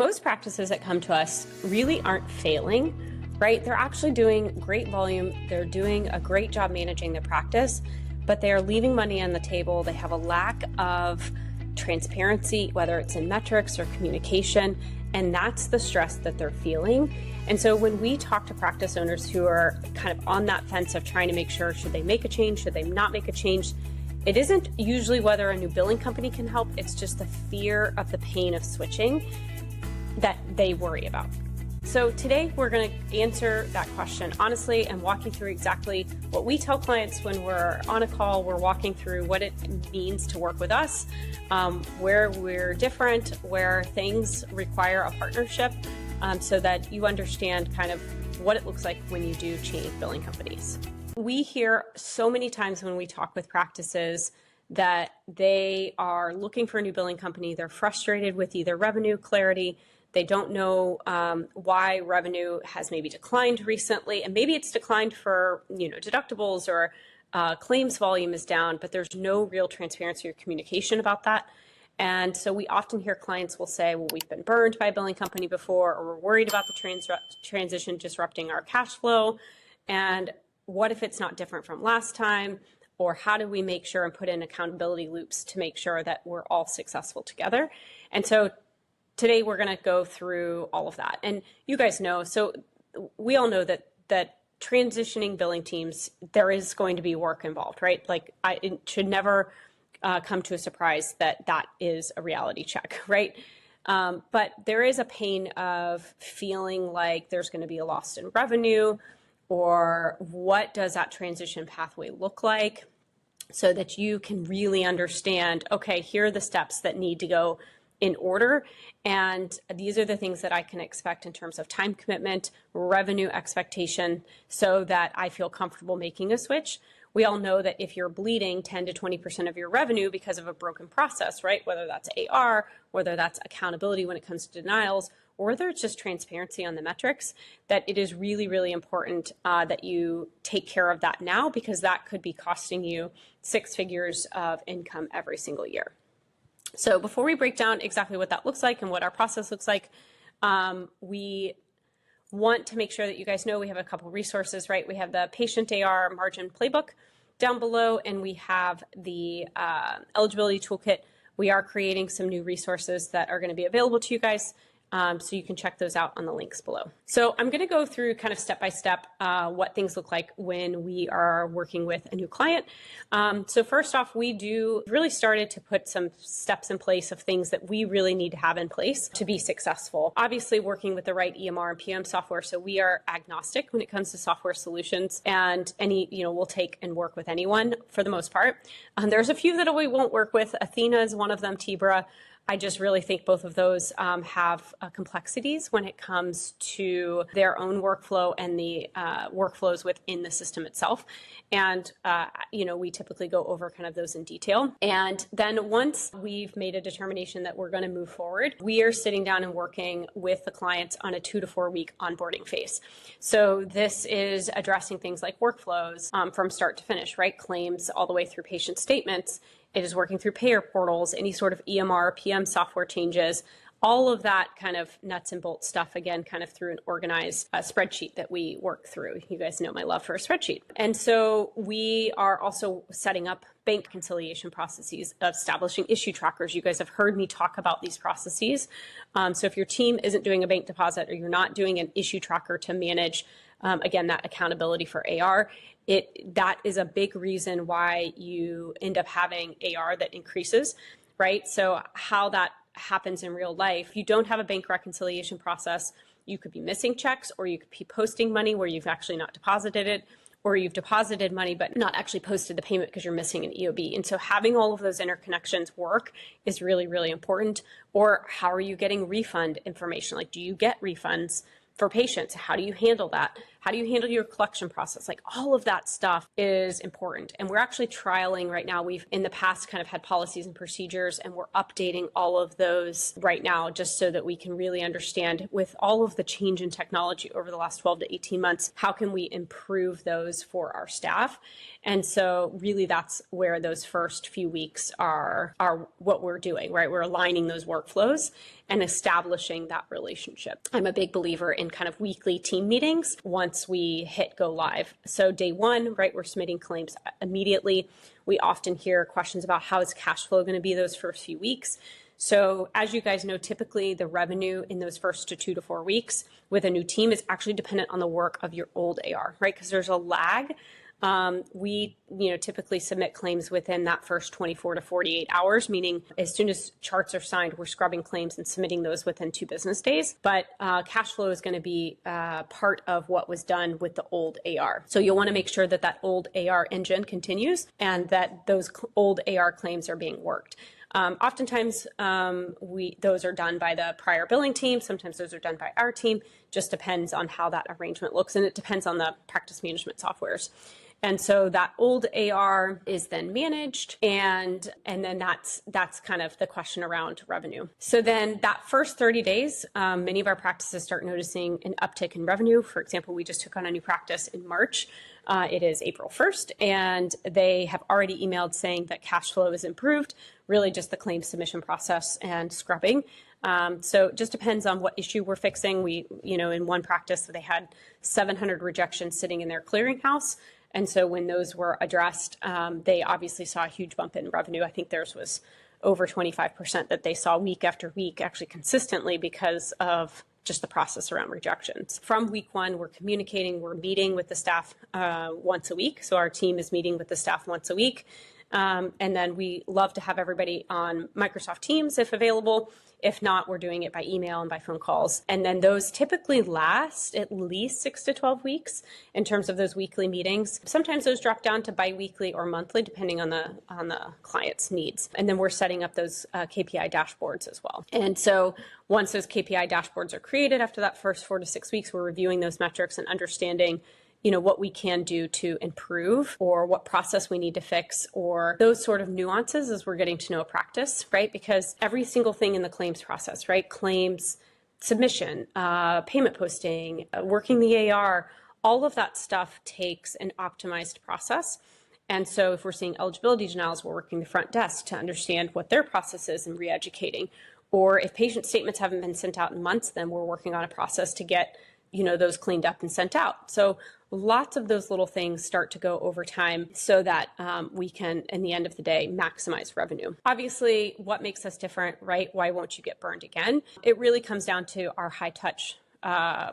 Most practices that come to us really aren't failing, right? They're actually doing great volume. They're doing a great job managing their practice, but they are leaving money on the table. They have a lack of transparency, whether it's in metrics or communication, and that's the stress that they're feeling. And so when we talk to practice owners who are kind of on that fence of trying to make sure, should they make a change, should they not make a change, it isn't usually whether a new billing company can help, it's just the fear of the pain of switching that they worry about. So today we're going to answer that question honestly and walk you through exactly what we tell clients when we're on a call. We're walking through what it means to work with us, where we're different, where things require a partnership, so that you understand kind of what it looks like when you do change billing companies. We hear so many times when we talk with practices that they are looking for a new billing company. They're frustrated with either revenue clarity. They don't know why revenue has maybe declined recently, and maybe it's declined for deductibles or claims volume is down, but there's no real transparency or communication about that. And so we often hear clients will say, well, we've been burned by a billing company before, or we're worried about the transition disrupting our cash flow. And what if it's not different from last time? Or how do we make sure and put in accountability loops to make sure that we're all successful together? And so today we're going to go through all of that. And you guys know, so we all know that transitioning billing teams, there is going to be work involved, right? Like it should never come to a surprise that that is a reality check, right? But there is a pain of feeling like there's going to be a loss in revenue, or what does that transition pathway look like, so that you can really understand, okay, here are the steps that need to go in order. And these are the things that I can expect in terms of time commitment, revenue expectation, so that I feel comfortable making a switch. We all know that if you're bleeding 10 to 20% of your revenue because of a broken process, right? Whether that's AR, whether that's accountability when it comes to denials, or whether it's just transparency on the metrics, that it is really, really important that you take care of that now, because that could be costing you 6 figures of income every single year. So before we break down exactly what that looks like and what our process looks like, we want to make sure that you guys know we have a couple resources, right? We have the Patient AR Margin Playbook down below, and we have the eligibility toolkit. We are creating some new resources that are going to be available to you guys. So you can check those out on the links below. So I'm going to go through kind of step-by-step what things look like when we are working with a new client. So first off, we really started to put some steps in place of things that we really need to have in place to be successful. Obviously, working with the right EMR and PM software. So we are agnostic when it comes to software solutions, and we'll take and work with anyone for the most part. There's a few that we won't work with. Athena is one of them, Tibra. I just really think both of those have complexities when it comes to their own workflow and the workflows within the system itself. And, we typically go over kind of those in detail. And then once we've made a determination that we're going to move forward, we are sitting down and working with the clients on a 2 to 4 week onboarding phase. So this is addressing things like workflows from start to finish, right? Claims all the way through patient statements. It is working through payer portals, any sort of EMR, PM software changes, all of that kind of nuts and bolts stuff, again, kind of through an organized spreadsheet that we work through. You guys know my love for a spreadsheet. And so we are also setting up bank reconciliation processes, establishing issue trackers. You guys have heard me talk about these processes. So if your team isn't doing a bank deposit, or you're not doing an issue tracker to manage, again, that accountability for AR, that is a big reason why you end up having AR that increases, right? So how that happens in real life, you don't have a bank reconciliation process, you could be missing checks, or you could be posting money where you've actually not deposited it, or you've deposited money but not actually posted the payment because you're missing an EOB. And so having all of those interconnections work is really, really important. Or how are you getting refund information? Like, do you get refunds for patients? How do you handle that? How do you handle your collection process? Like all of that stuff is important. And we're actually trialing right now. We've in the past kind of had policies and procedures, and we're updating all of those right now just so that we can really understand, with all of the change in technology over the last 12 to 18 months, how can we improve those for our staff? And so really that's where those first few weeks are what we're doing, right? We're aligning those workflows and establishing that relationship. I'm a big believer in kind of weekly team meetings once we hit go live. So day one, right, we're submitting claims immediately. We often hear questions about how is cash flow going to be those first few weeks. So as you guys know, typically the revenue in those first 2 to 4 weeks with a new team is actually dependent on the work of your old AR, right? Because there's a lag. We typically submit claims within that first 24 to 48 hours, meaning as soon as charts are signed, we're scrubbing claims and submitting those within 2 business days. But cash flow is going to be part of what was done with the old AR. So you'll want to make sure that that old AR engine continues and that those old AR claims are being worked. Oftentimes, those are done by the prior billing team. Sometimes those are done by our team. Just depends on how that arrangement looks, and it depends on the practice management softwares. And so that old AR is then managed, and then that's kind of the question around revenue. So then that first 30 days, many of our practices start noticing an uptick in revenue. For example, we just took on a new practice in March. It is April 1st, and they have already emailed saying that cash flow is improved, really just the claim submission process and scrubbing. So it just depends on what issue we're fixing. We, in one practice, they had 700 rejections sitting in their clearinghouse. And so when those were addressed, they obviously saw a huge bump in revenue. I think theirs was over 25% that they saw week after week, actually consistently, because of just the process around rejections. From week one, we're communicating, we're meeting with the staff once a week. So our team is meeting with the staff once a week. And then we love to have everybody on Microsoft Teams if available. If not, we're doing it by email and by phone calls. And then those typically last at least 6 to 12 weeks in terms of those weekly meetings. Sometimes those drop down to biweekly or monthly, depending on the client's needs. And then we're setting up those KPI dashboards as well. And so once those KPI dashboards are created after that first 4 to 6 weeks, we're reviewing those metrics and understanding what we can do to improve, or what process we need to fix, or those sort of nuances as we're getting to know a practice, right? Because every single thing in the claims process, right? Claims submission, payment posting, working the AR, all of that stuff takes an optimized process. And so if we're seeing eligibility denials, we're working the front desk to understand what their process is and re-educating. Or if patient statements haven't been sent out in months, then we're working on a process to get those cleaned up and sent out. So lots of those little things start to go over time so that we can, in the end of the day, maximize revenue. Obviously, what makes us different, right? Why won't you get burned again? It really comes down to our high touch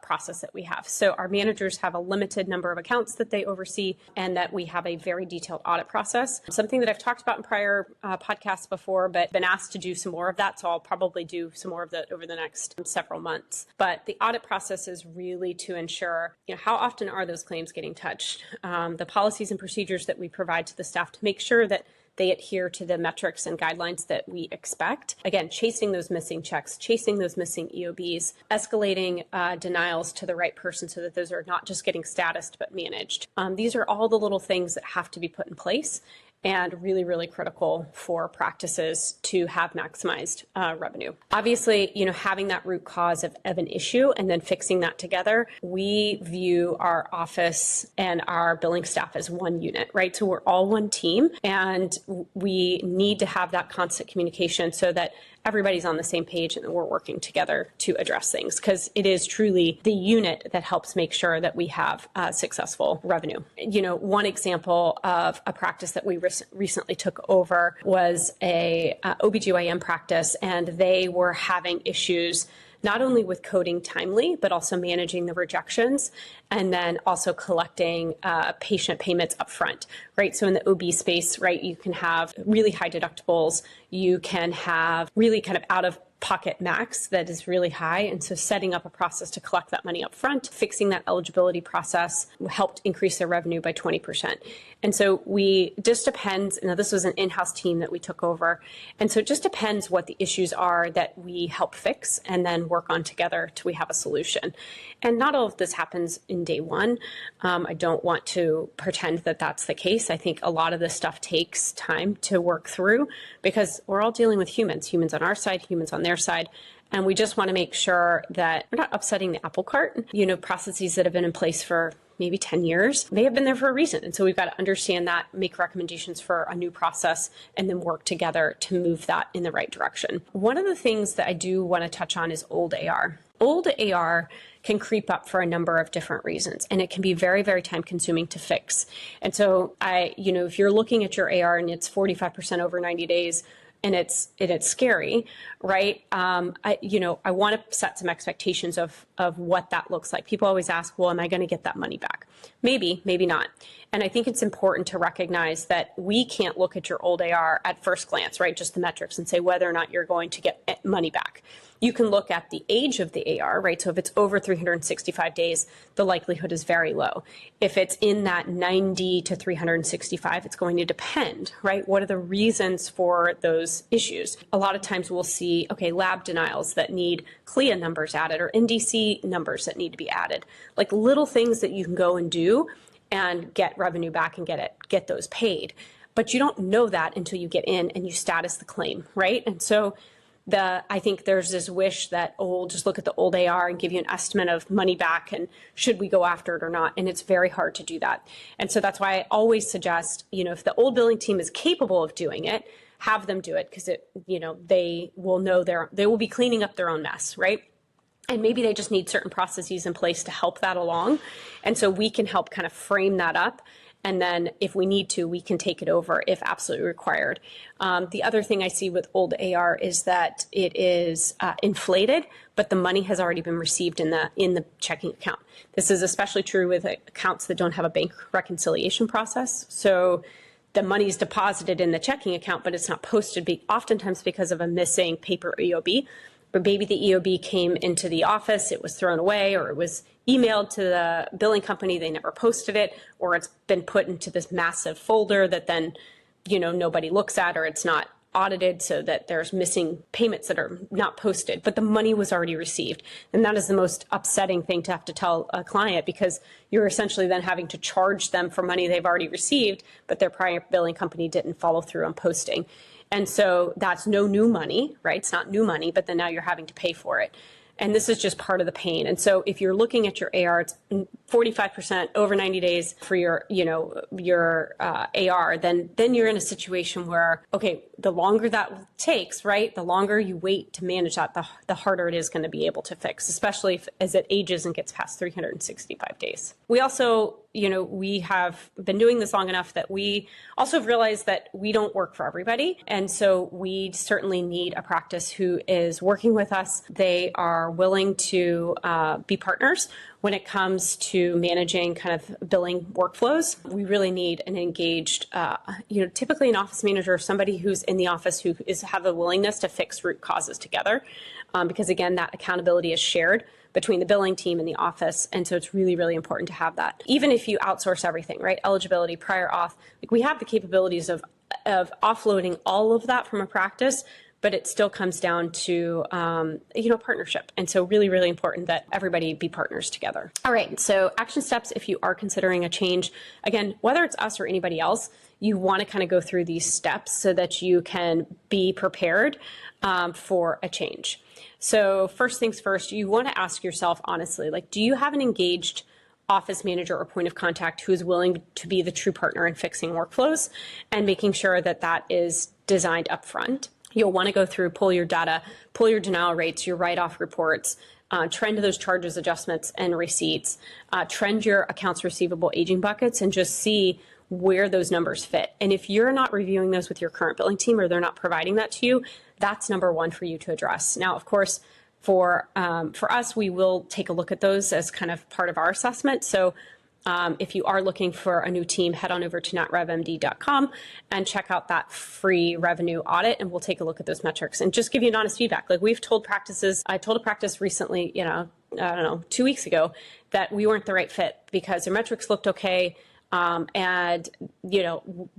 process that we have. So our managers have a limited number of accounts that they oversee, and that we have a very detailed audit process. Something that I've talked about in prior podcasts before, but been asked to do some more of that. So I'll probably do some more of that over the next several months. But the audit process is really to ensure, how often are those claims getting touched? The policies and procedures that we provide to the staff to make sure that they adhere to the metrics and guidelines that we expect. Again, chasing those missing checks, chasing those missing EOBs, escalating denials to the right person so that those are not just getting statused but managed. These are all the little things that have to be put in place, and really, really critical for practices to have maximized revenue. Obviously, having that root cause of an issue and then fixing that together, we view our office and our billing staff as one unit, right? So we're all one team, and we need to have that constant communication so that everybody's on the same page and we're working together to address things, because it is truly the unit that helps make sure that we have successful revenue. One example of a practice that we recently took over was a OBGYN practice, and they were having issues not only with coding timely, but also managing the rejections, and then also collecting patient payments upfront, right? So in the OB space, right, you can have really high deductibles, you can have really kind of out of pocket max that is really high. And so setting up a process to collect that money up front, fixing that eligibility process helped increase their revenue by 20%. And so just depends, now this was an in-house team that we took over. And so it just depends what the issues are that we help fix and then work on together till we have a solution. And not all of this happens in day one. I don't want to pretend that that's the case. I think a lot of this stuff takes time to work through because we're all dealing with humans on our side, humans on their side. And we just want to make sure that we're not upsetting the apple cart. Processes that have been in place for maybe 10 years, they have been there for a reason. And so we've got to understand that, make recommendations for a new process, and then work together to move that in the right direction. One of the things that I do want to touch on is old AR. Old AR can creep up for a number of different reasons, and it can be very, very time consuming to fix. And so if you're looking at your AR and it's 45% over 90 days, and it's scary, right? I want to set some expectations of what that looks like. People always ask, well, am I going to get that money back? Maybe, maybe not. And I think it's important to recognize that we can't look at your old AR at first glance, right? Just the metrics and say whether or not you're going to get money back. You can look at the age of the AR, right? So if it's over 365 days, the likelihood is very low. If it's in that 90 to 365, it's going to depend, right? What are the reasons for those issues? A lot of times we'll see, lab denials that need CLIA numbers added or NDC numbers that need to be added, like little things that you can go and do and get revenue back and get those paid. But you don't know that until you get in and you status the claim, right? And so I think there's this wish that, we'll just look at the old AR and give you an estimate of money back and should we go after it or not? And it's very hard to do that. And so that's why I always suggest, if the old billing team is capable of doing it, have them do it because they will know they will be cleaning up their own mess, right? And maybe they just need certain processes in place to help that along. And so we can help kind of frame that up. And then if we need to, we can take it over if absolutely required. The other thing I see with old AR is that it is inflated, but the money has already been received in the checking account. This is especially true with accounts that don't have a bank reconciliation process. So the money is deposited in the checking account, but it's not posted, oftentimes because of a missing paper EOB. But maybe the EOB came into the office, it was thrown away, or it was emailed to the billing company, they never posted it, or it's been put into this massive folder that then, nobody looks at, or it's not audited so that there's missing payments that are not posted, but the money was already received. And that is the most upsetting thing to have to tell a client because you're essentially then having to charge them for money they've already received, but their prior billing company didn't follow through on posting. And so that's no new money, right? It's not new money, but then now you're having to pay for it. And this is just part of the pain. And so if you're looking at your AR, it's 45% over 90 days for your AR, then you're in a situation where, the longer that takes, right, the longer you wait to manage that, the harder it is going to be able to fix, especially as it ages and gets past 365 days. We also, we have been doing this long enough that we also have realized that we don't work for everybody. And so we certainly need a practice who is working with us. They are willing to be partners when it comes to managing kind of billing workflows. We really need an engaged, typically an office manager or somebody who's in the office who have a willingness to fix root causes together. Because again, that accountability is shared between the billing team and the office. And so it's really, really important to have that. Even if you outsource everything, right? Eligibility, prior auth, we have the capabilities of offloading all of that from a practice, but it still comes down to, partnership. And so really, really important that everybody be partners together. All right. So action steps, if you are considering a change, again, whether it's us or anybody else, you want to kind of go through these steps so that you can be prepared for a change. So first things first, you want to ask yourself honestly, do you have an engaged office manager or point of contact who is willing to be the true partner in fixing workflows and making sure that that is designed up front? You'll want to go through, pull your data, pull your denial rates, your write-off reports, trend those charges, adjustments, and receipts, trend your accounts receivable aging buckets, and just see where those numbers fit. And if you're not reviewing those with your current billing team or they're not providing that to you, that's number one for you to address. Now, of course, for us, we will take a look at those as kind of part of our assessment. So If you are looking for a new team, head on over to notrevmd.com and check out that free revenue audit, and we'll take a look at those metrics and just give you an honest feedback. Like we've told practices, I told a practice recently, I don't know, 2 weeks ago, that we weren't the right fit because their metrics looked okay. And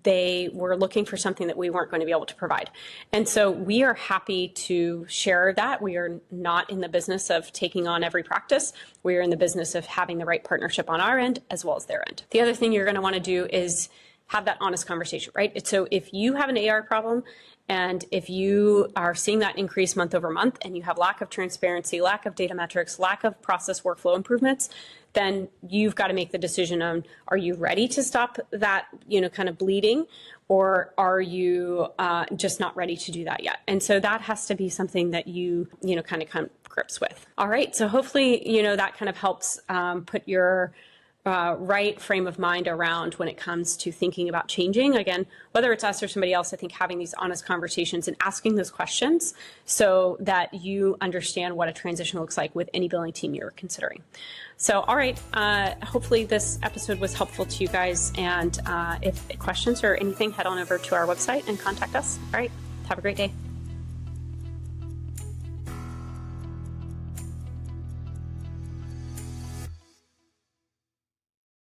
they were looking for something that we weren't going to be able to provide. And so we are happy to share that. We are not in the business of taking on every practice. We are in the business of having the right partnership on our end as well as their end. The other thing you're going to want to do is have that honest conversation, right? So if you have an AR problem and if you are seeing that increase month over month and you have lack of transparency, lack of data metrics, lack of process workflow improvements, then you've got to make the decision on, are you ready to stop that, kind of bleeding, or are you just not ready to do that yet? And so that has to be something that you, kind of come grips with. All right. So hopefully, that kind of helps put your right frame of mind around when it comes to thinking about changing. Again, whether it's us or somebody else, I think having these honest conversations and asking those questions so that you understand what a transition looks like with any billing team you're considering. So, all right, hopefully this episode was helpful to you guys. And if questions or anything, head on over to our website and contact us. All right, have a great day.